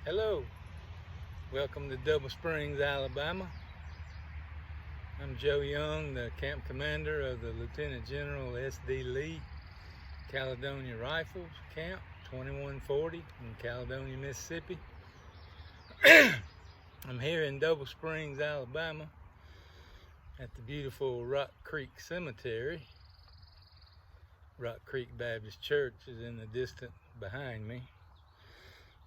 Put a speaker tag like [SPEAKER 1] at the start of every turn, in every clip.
[SPEAKER 1] Hello, welcome to Double Springs, Alabama. I'm Joe Young, the camp commander of the Lieutenant General S.D. Lee Caledonia Rifles Camp 2140 in Caledonia, Mississippi. I'm here in Double Springs, Alabama at the beautiful Rock Creek Cemetery. Rock Creek Baptist Church is in the distance behind me.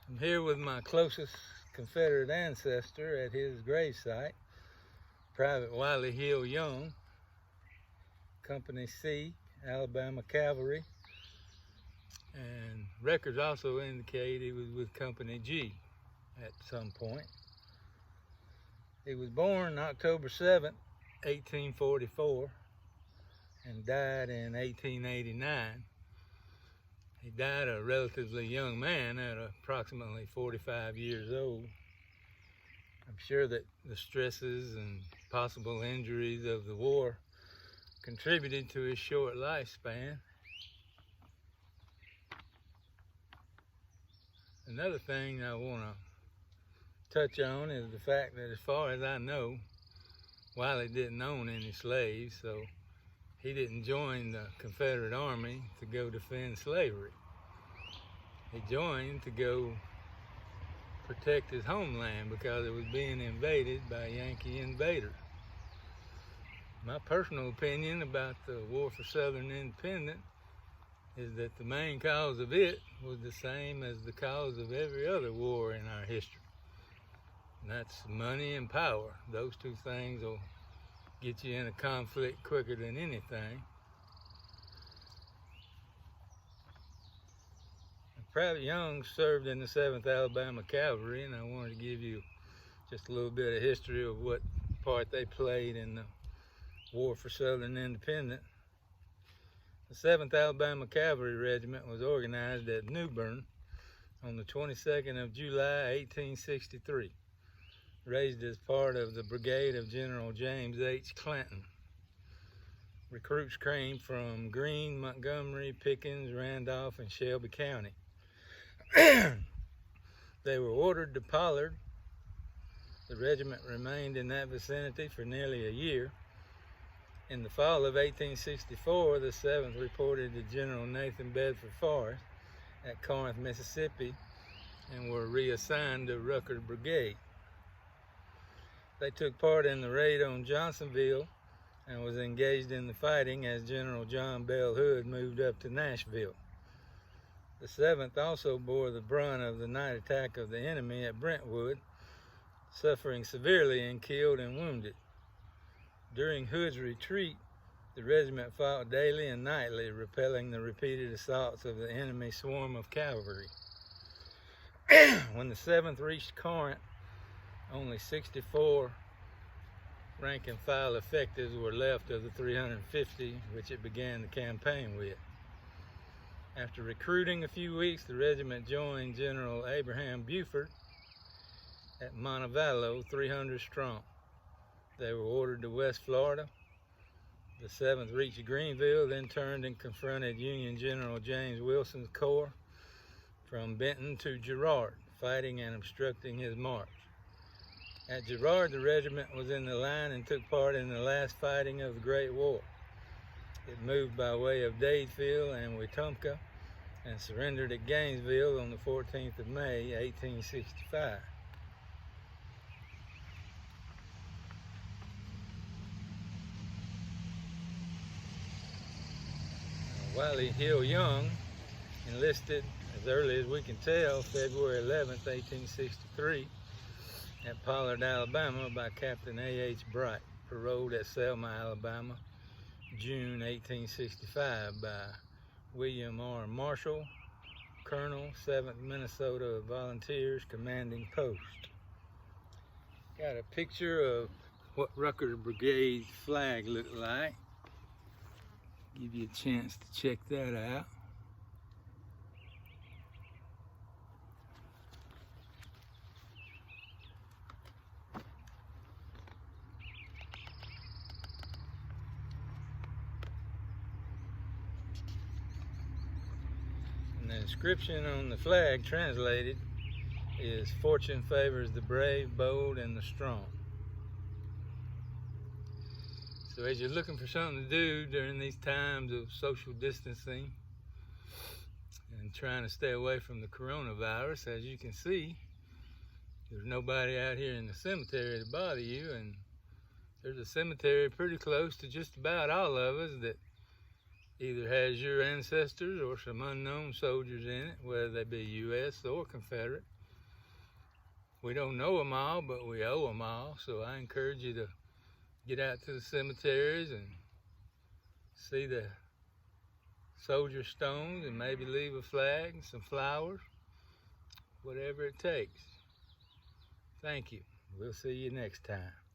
[SPEAKER 1] I'm here with my closest Confederate ancestor at his gravesite, Private Wiley Young, Company C, Alabama Cavalry, and records also indicate he was with Company G at some point. He was born October 7th, 1844, and died in 1889. He died a relatively young man at approximately 45 years old. I'm sure that the stresses and possible injuries of the war contributed to his short lifespan. Another thing I want to touch on is the fact that, as far as I know, Wiley didn't own any slaves, so he didn't join the Confederate Army to go defend slavery. He joined to go protect his homeland because it was being invaded by Yankee invaders. My personal opinion about the War for Southern Independence is that the main cause of it was the same as the cause of every other war in our history. And that's money and power. Those two things will get you in a conflict quicker than anything. Private Young served in the 7th Alabama Cavalry, and I wanted to give you just a little bit of history of what part they played in the War for Southern Independence. The 7th Alabama Cavalry Regiment was organized at New Bern on the 22nd of July, 1863, raised as part of the brigade of General James H. Clanton. Recruits came from Greene, Montgomery, Pickens, Randolph, and Shelby County. They were ordered to Pollard. The regiment remained in that vicinity for nearly a year. In the fall of 1864, the 7th reported to General Nathan Bedford Forrest at Corinth, Mississippi, and were reassigned to Rucker Brigade. They took part in the raid on Johnsonville and was engaged in the fighting as General John Bell Hood moved up to Nashville. The 7th also bore the brunt of the night attack of the enemy at Brentwood, suffering severely and killed and wounded. During Hood's retreat, the regiment fought daily and nightly, repelling the repeated assaults of the enemy swarm of cavalry. When the 7th reached Corinth, only 64 rank and file effectives were left of the 350 which it began the campaign with. After recruiting a few weeks, the regiment joined General Abraham Buford at Montevallo, 300 strong. They were ordered to West Florida. The 7th reached Greenville, then turned and confronted Union General James Wilson's corps from Benton to Girard, fighting and obstructing his march. At Girard, the regiment was in the line and took part in the last fighting of the Great War. It moved by way of Dadeville and Wetumpka and surrendered at Gainesville on the 14th of May, 1865. Wiley Young enlisted, as early as we can tell, February 11th, 1863, at Pollard, Alabama, by Captain A.H. Bright, paroled at Selma, Alabama, June 1865, by William R. Marshall, Colonel, 7th Minnesota Volunteers, commanding post. Got a picture of what Rucker Brigade's flag looked like. Give you a chance to check that out. And the inscription on the flag translated is fortune favors the brave, bold, and the strong. So as you're looking for something to do during these times of social distancing and trying to stay away from the coronavirus, as you can see, there's nobody out here in the cemetery to bother you, and there's a cemetery pretty close to just about all of us that either has your ancestors or some unknown soldiers in it, whether they be U.S. or Confederate. We don't know them all, but we owe them all, so I encourage you to get out to the cemeteries and see the soldier stones and maybe leave a flag and some flowers, whatever it takes. Thank you. We'll see you next time.